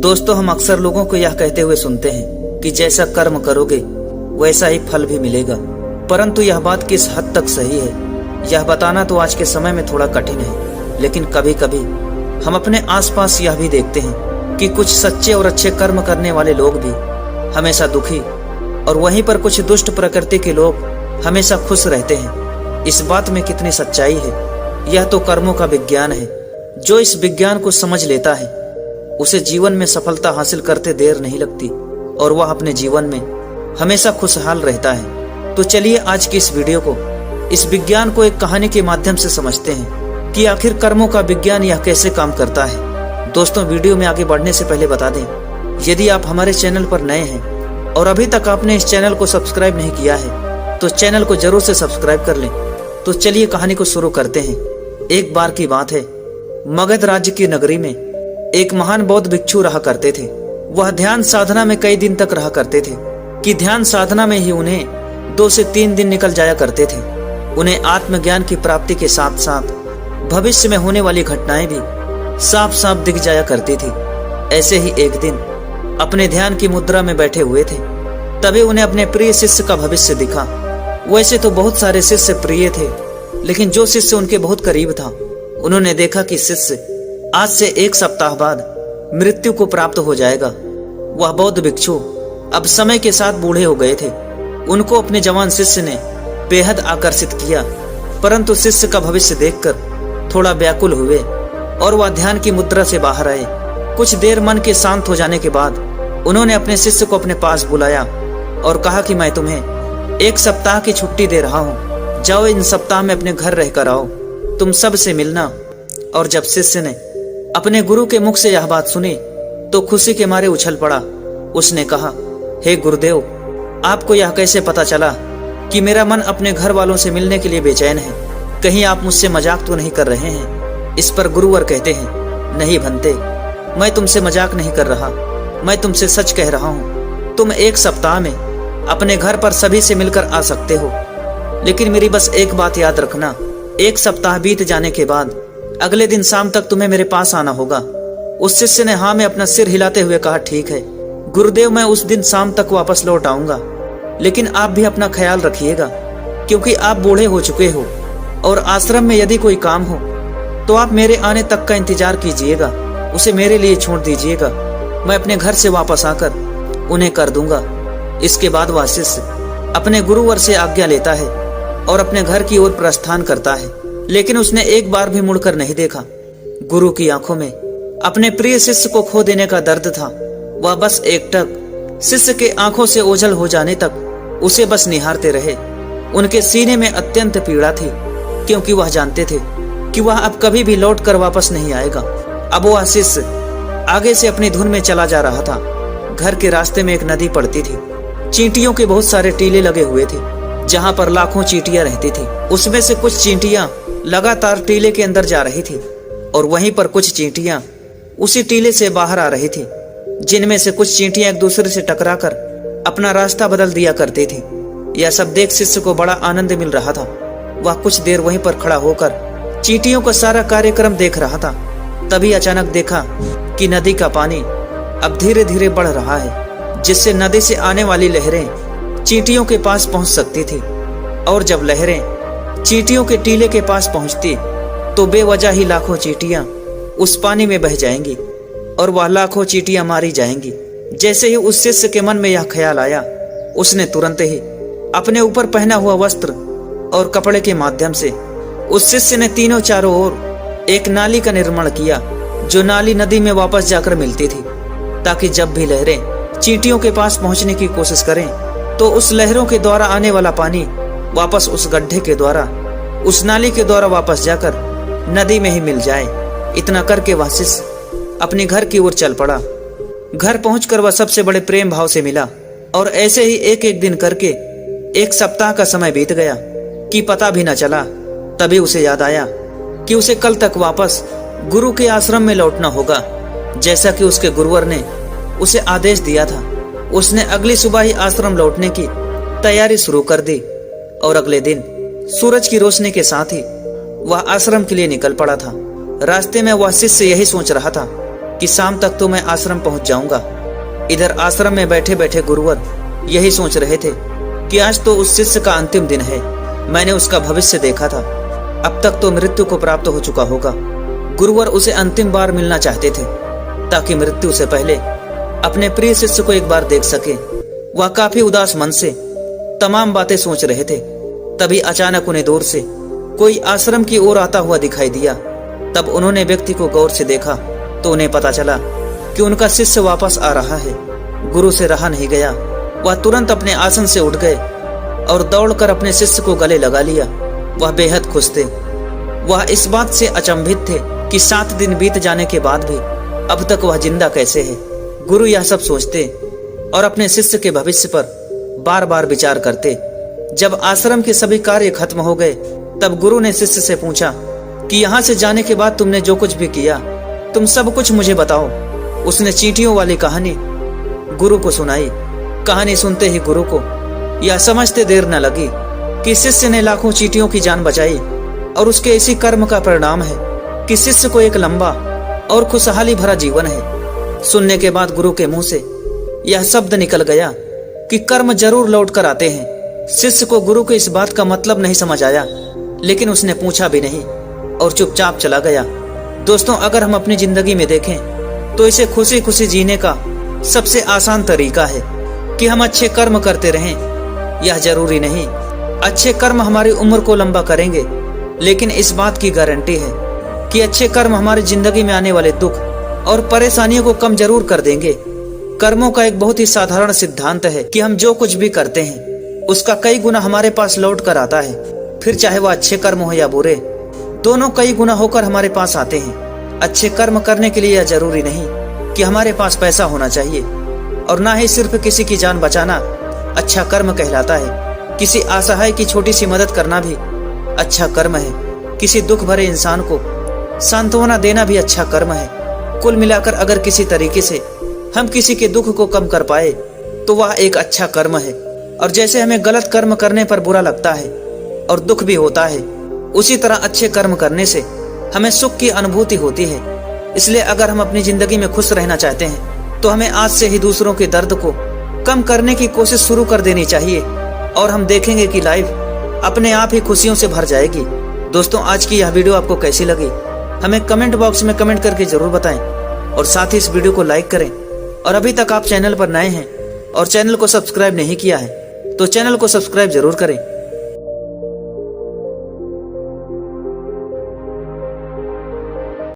दोस्तों, हम अक्सर लोगों को यह कहते हुए सुनते हैं कि जैसा कर्म करोगे वैसा ही फल भी मिलेगा, परंतु यह बात किस हद तक सही है यह बताना तो आज के समय में थोड़ा कठिन है। लेकिन कभी कभी हम अपने आसपास यह भी देखते हैं कि कुछ सच्चे और अच्छे कर्म करने वाले लोग भी हमेशा दुखी और वहीं पर कुछ दुष्ट प्रकृति के लोग हमेशा खुश रहते हैं। इस बात में कितनी सच्चाई है, यह तो कर्मों का विज्ञान है। जो इस विज्ञान को समझ लेता है उसे जीवन में सफलता हासिल करते देर नहीं लगती और वह अपने जीवन में हमेशा खुशहाल रहता है। तो चलिए आज की इस वीडियो को, इस विज्ञान को एक कहानी के माध्यम से समझते हैं कि आखिर कर्मों का विज्ञान यह कैसे काम करता है। दोस्तों, वीडियो में आगे बढ़ने से पहले बता दें, यदि आप हमारे चैनल पर नए हैं और अभी तक आपने इस चैनल को सब्सक्राइब नहीं किया है तो चैनल को जरूर से सब्सक्राइब कर लें। तो चलिए कहानी को शुरू करते हैं। एक बार की बात है, मगध राज्य की नगरी में एक महान बौद्ध भिक्षु रहा करते थे। वह ध्यान साधना में कई दिन तक रहा करते थे कि ध्यान साधना में ही उन्हें 2 से 3 दिन निकल जाया करते थे। उन्हें आत्मज्ञान की प्राप्ति के साथ साथ भविष्य में होने वाली घटनाएं भी साफ साफ दिख जाया करती थी। ऐसे ही एक दिन अपने ध्यान की मुद्रा में बैठे हुए थे, तभी उन्हें अपने प्रिय शिष्य का भविष्य दिखा। वैसे तो बहुत सारे शिष्य प्रिय थे, लेकिन जो शिष्य उनके बहुत करीब था, उन्होंने देखा कि शिष्य आज से 1 सप्ताह बाद मृत्यु को प्राप्त हो जाएगा। वह बौद्ध भिक्षु अब समय के साथ बूढ़े हो गए थे। उनको अपने जवान शिष्य ने बेहद आकर्षित किया, परंतु शिष्य का भविष्य देखकर थोड़ा व्याकुल हुए और वह ध्यान की मुद्रा से बाहर आए। कुछ देर मन के शांत हो जाने के बाद उन्होंने अपने शिष्य को अपने पास बुलाया और कहा कि मैं तुम्हें 1 सप्ताह की छुट्टी दे रहा हूँ, जाओ इन सप्ताह में अपने घर रहकर आओ, तुम सब से मिलना। और जब शिष्य ने अपने गुरु के मुख से यह बात सुनी तो खुशी के मारे उछल पड़ा। उसने कहा, हे गुरुदेव, आपको यह कैसे पता चला कि मेरा मन अपने घर वालों से मिलने के लिए बेचैन है? कहीं आप मुझसे मजाक तो नहीं कर रहे हैं? इस पर गुरुवर कहते हैं, नहीं भंते, मैं तुमसे मजाक नहीं कर रहा, मैं तुमसे सच कह रहा हूँ। तुम 1 सप्ताह में अपने घर पर सभी से मिलकर आ सकते हो, लेकिन मेरी बस एक बात याद रखना, 1 सप्ताह बीत जाने के बाद अगले दिन शाम तक तुम्हें मेरे पास आना होगा। उस शिष्य ने हाँ में अपना सिर हिलाते हुए कहा, ठीक है गुरुदेव, मैं उस दिन शाम तक वापस लौट आऊंगा, लेकिन आप भी अपना ख्याल रखिएगा, क्योंकि आप बूढ़े हो चुके हो और आश्रम में यदि कोई काम हो तो आप मेरे आने तक का इंतजार कीजिएगा, उसे मेरे लिए छोड़ दीजिएगा, मैं अपने घर से वापस आकर उन्हें कर दूंगा। इसके बाद वह शिष्य अपने गुरुवर से आज्ञा लेता है और अपने घर की ओर प्रस्थान करता है, लेकिन उसने एक बार भी मुड़कर नहीं देखा। गुरु की आंखों में अपने प्रिय शिष्य को खो देने का दर्द था। वह बस एकटक शिष्य के आंखों से ओझल हो जाने तक उसे बस निहारते रहे। उनके सीने में अत्यंत पीड़ा थी, क्योंकि वह जानते थे कि वह अब कभी भी लौट कर वापस नहीं आएगा। अब वह शिष्य आगे से अपनी धुन में चला जा रहा था। घर के रास्ते में एक नदी पड़ती थी। चींटियों के बहुत सारे टीले लगे हुए थे, जहां पर लाखों चींटियां रहती थी। उसमें से कुछ चींटियां लगातार टीले के अंदर जा रही थी और वहीं पर कुछ चींटियां उसी टीले से बाहर आ रही थी, जिनमें से कुछ चींटियां एक दूसरे से टकराकर अपना रास्ता बदल दिया करती थी। यह सब देख शिष्य को बड़ा आनंद मिल रहा था। वह कुछ देर वहीं पर खड़ा होकर चींटियों का सारा कार्यक्रम देख रहा था। तभी अचानक देखा कि नदी का पानी अब धीरे धीरे बढ़ रहा है, जिससे नदी से आने वाली लहरें चींटियों के पास पहुंच सकती थी। और जब लहरें चींटियों के टीले के पास पहुंचती तो बेवजह ही लाखों चींटियां उस पानी में बह जाएंगी और वह लाखों चींटियां मारी जाएंगी। जैसे ही उस शिष्य के मन में यह ख्याल आया, उसने तुरंत ही अपने ऊपर पहना हुआ वस्त्र और कपड़े के माध्यम से उस शिष्य ने तीनों चारों ओर एक नाली का निर्माण किया, जो नाली नदी में वापस जाकर मिलती थी, ताकि जब भी लहरें चींटियों के पास पहुंचने की कोशिश करें तो उस लहरों के द्वारा आने वाला पानी वापस उस गड्ढे के द्वारा, उस नाली के द्वारा वापस जाकर नदी में ही मिल जाए। इतना करके वह शिष्य अपने घर की ओर चल पड़ा। घर पहुंचकर वह सबसे बड़े प्रेम भाव से मिला और ऐसे ही एक एक दिन करके 1 सप्ताह का समय बीत गया कि पता भी न चला। तभी उसे याद आया कि उसे कल तक वापस गुरु के आश्रम में लौटना होगा, जैसा कि उसके गुरुवर ने उसे आदेश दिया था। उसने अगली सुबह ही आश्रम लौटने की तैयारी शुरू कर दी और अगले दिन सूरज की रोशनी के साथ ही वह आश्रम के लिए निकल पड़ा था। रास्ते में वह शिष्य यही सोच रहा था कि शाम तक तो मैं आश्रम पहुंच जाऊंगा। इधर आश्रम में बैठे बैठे गुरुवर यही सोच रहे थे कि आज तो उस शिष्य का अंतिम दिन है। मैंने उसका भविष्य देखा था, अब तक तो मृत्यु को प्राप्त हो चुका होगा। गुरुवर उसे अंतिम बार मिलना चाहते थे ताकि मृत्यु से पहले अपने प्रिय शिष्य को एक बार देख सके। वह काफी उदास मन से तमाम बातें सोच रहे थे। तभी अचानक उन्हें दूर से कोई आश्रम की ओर आता हुआ दिखाई दिया। तब उन्होंने व्यक्ति को गौर से देखा तो उन्हें पता चला कि उनका शिष्य वापस आ रहा है। गुरु से रहा नहीं गया, वह तुरंत अपने आसन से उठ गए और दौड़कर अपने शिष्य को गले लगा लिया। वह बेहद खुश थे। वह इस बात से अचंभित थे कि 7 दिन बीत जाने के बाद भी अब तक वह जिंदा कैसे है। गुरु यह सब सोचते और अपने शिष्य के भविष्य पर बार बार विचार करते। जब आश्रम के सभी कार्य खत्म हो गए तब गुरु ने शिष्य से पूछा कि यहाँ से जाने के बाद तुमने जो कुछ भी किया तुम सब कुछ मुझे बताओ। उसने चींटियों वाली कहानी गुरु को सुनाई। कहानी सुनते ही गुरु को यह समझते देर न लगी कि शिष्य ने लाखों चींटियों की जान बचाई और उसके इसी कर्म का परिणाम है कि शिष्य को एक लंबा और खुशहाली भरा जीवन है। सुनने के बाद गुरु के मुंह से यह शब्द निकल गया कि कर्म जरूर लौट कर आते हैं। शिष्य को गुरु के इस बात का मतलब नहीं समझ आया, लेकिन उसने पूछा भी नहीं और चुपचाप चला गया। दोस्तों, अगर हम अपनी जिंदगी में देखें तो इसे खुशी खुशी जीने का सबसे आसान तरीका है कि हम अच्छे कर्म करते रहें। यह जरूरी नहीं अच्छे कर्म हमारी उम्र को लंबा करेंगे, लेकिन इस बात की गारंटी है कि अच्छे कर्म हमारी जिंदगी में आने वाले दुख और परेशानियों को कम जरूर कर देंगे। कर्मों का एक बहुत ही साधारण सिद्धांत है कि हम जो कुछ भी करते हैं उसका कई गुना हमारे पास लौट कर आता है। फिर चाहे वह अच्छे कर्म हो या बुरे, दोनों कई गुना होकर हमारे पास आते हैं। अच्छे कर्म करने के लिए यह जरूरी नहीं कि हमारे पास पैसा होना चाहिए, और ना ही सिर्फ किसी की जान बचाना अच्छा कर्म कहलाता है। किसी असहाय की छोटी सी मदद करना भी अच्छा कर्म है। किसी दुख भरे इंसान को सांत्वना देना भी अच्छा कर्म है। कुल मिलाकर अगर किसी तरीके से हम किसी के दुख को कम कर पाए तो वह एक अच्छा कर्म है। और जैसे हमें गलत कर्म करने पर बुरा लगता है और दुख भी होता है, उसी तरह अच्छे कर्म करने से हमें सुख की अनुभूति होती है। इसलिए अगर हम अपनी जिंदगी में खुश रहना चाहते हैं तो हमें आज से ही दूसरों के दर्द को कम करने की कोशिश शुरू कर देनी चाहिए, और हम देखेंगे कि लाइफ अपने आप ही खुशियों से भर जाएगी। दोस्तों, आज की यह वीडियो आपको कैसी लगी हमें कमेंट बॉक्स में कमेंट करके जरूर बताएं, और साथ ही इस वीडियो को लाइक करें। और अभी तक आप चैनल पर नए हैं और चैनल को सब्सक्राइब नहीं किया है तो चैनल को सब्सक्राइब जरूर करें।